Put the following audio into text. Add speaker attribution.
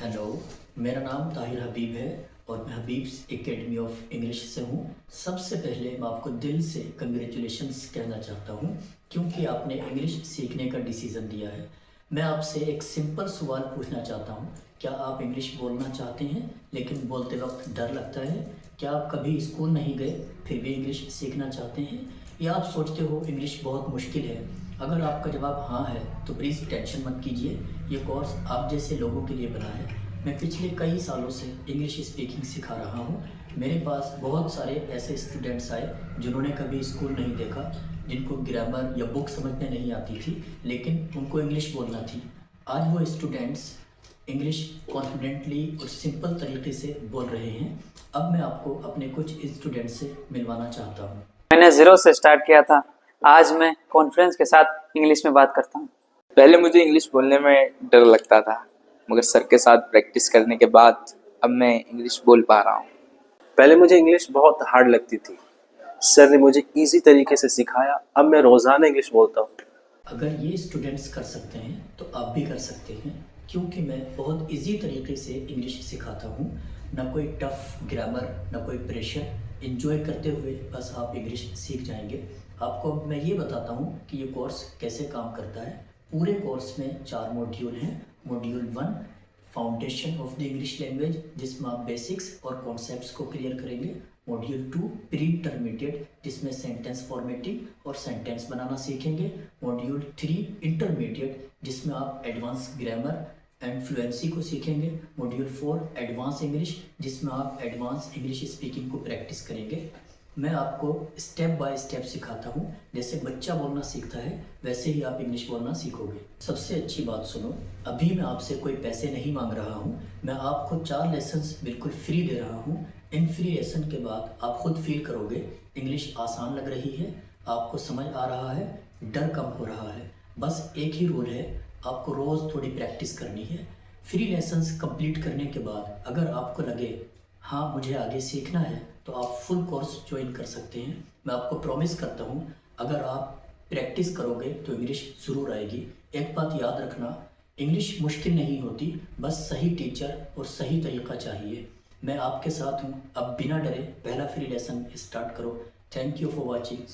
Speaker 1: Hello, मेरा नाम ताहिर हबीब है और मैं हबीब्स एकेडमी ऑफ इंग्लिश से हूँ। सबसे पहले मैं आपको दिल से कंग्रेचुलेशंस कहना चाहता हूँ क्योंकि आपने इंग्लिश सीखने का डिसीज़न लिया है। मैं आपसे एक सिंपल सवाल पूछना चाहता हूँ, क्या आप इंग्लिश बोलना चाहते हैं लेकिन बोलते वक्त डर लगता है? क्या आप कभी स्कूल नहीं गए फिर भी इंग्लिश सीखना चाहते हैं, या आप सोचते हो इंग्लिश बहुत मुश्किल है? अगर आपका जवाब हाँ है तो प्लीज़ टेंशन मत कीजिए, ये कोर्स आप जैसे लोगों के लिए बना है। मैं पिछले कई सालों से इंग्लिश स्पीकिंग सिखा रहा हूँ। मेरे पास बहुत सारे ऐसे स्टूडेंट्स आए जिन्होंने कभी स्कूल नहीं देखा, जिनको ग्रामर या बुक समझ में नहीं आती थी लेकिन उनको इंग्लिश बोलना थी। आज वो स्टूडेंट्स इंग्लिश कॉन्फिडेंटली और सिंपल तरीके से बोल रहे हैं। अब मैं आपको अपने कुछ स्टूडेंट्स से मिलवाना चाहता हूँ।
Speaker 2: मैंने जीरो से स्टार्ट किया था। आज मैं कॉन्फिडेंस के साथ इंग्लिश में बात करता हूँ।
Speaker 3: पहले मुझे इंग्लिश बोलने में डर लगता था, मगर सर के साथ प्रैक्टिस करने के बाद अब मैं इंग्लिश बोल पा रहा हूँ।
Speaker 4: पहले मुझे इंग्लिश बहुत हार्ड लगती थी। सर ने मुझे इजी तरीके से सिखाया, अब मैं रोज़ाना इंग्लिश बोलता हूँ।
Speaker 1: अगर ये स्टूडेंट्स कर सकते हैं तो आप भी कर सकते हैं, क्योंकि मैं बहुत इजी तरीके से इंग्लिश सिखाता हूँ। ना कोई टफ ग्रामर, ना कोई प्रेशर। एंजॉय करते हुए बस आप इंग्लिश सीख जाएंगे। आपको अब मैं ये बताता हूँ कि ये कोर्स कैसे काम करता है। पूरे कोर्स में 4 मॉड्यूल हैं। Module 1 foundation of the English language, जिसमें आप बेसिक्स और कॉन्सेप्ट्स को क्लियर करेंगे। मॉड्यूल 2 प्री इंटरमीडिएट, जिसमें सेंटेंस फॉर्मेटिंग और सेंटेंस बनाना सीखेंगे। मॉड्यूल 3 इंटरमीडिएट, जिसमें आप एडवांस ग्रामर एंड फ्लुएंसी को सीखेंगे। मॉड्यूल 4 एडवांस इंग्लिश, जिसमें आप एडवांस इंग्लिश स्पीकिंग को प्रैक्टिस करेंगे। मैं आपको स्टेप बाय स्टेप सिखाता हूँ। जैसे बच्चा बोलना सीखता है वैसे ही आप इंग्लिश बोलना सीखोगे। सबसे अच्छी बात सुनो, अभी मैं आपसे कोई पैसे नहीं मांग रहा हूँ। मैं आपको 4 लेसन्स बिल्कुल फ्री दे रहा हूँ। इन फ्री लेसन के बाद आप खुद फील करोगे इंग्लिश आसान लग रही है, आपको समझ आ रहा है, डर कम हो रहा है। बस एक ही रूल है, आपको रोज़ थोड़ी प्रैक्टिस करनी है। फ्री लेसन्स कंप्लीट करने के बाद अगर आपको लगे हाँ मुझे आगे सीखना है, तो आप फुल कोर्स ज्वाइन कर सकते हैं। मैं आपको प्रॉमिस करता हूँ, अगर आप प्रैक्टिस करोगे तो इंग्लिश ज़रूर आएगी। एक बात याद रखना, इंग्लिश मुश्किल नहीं होती, बस सही टीचर और सही तरीका चाहिए। मैं आपके साथ हूँ। अब बिना डरे पहला फ्री लेसन स्टार्ट करो। Thank you for watching.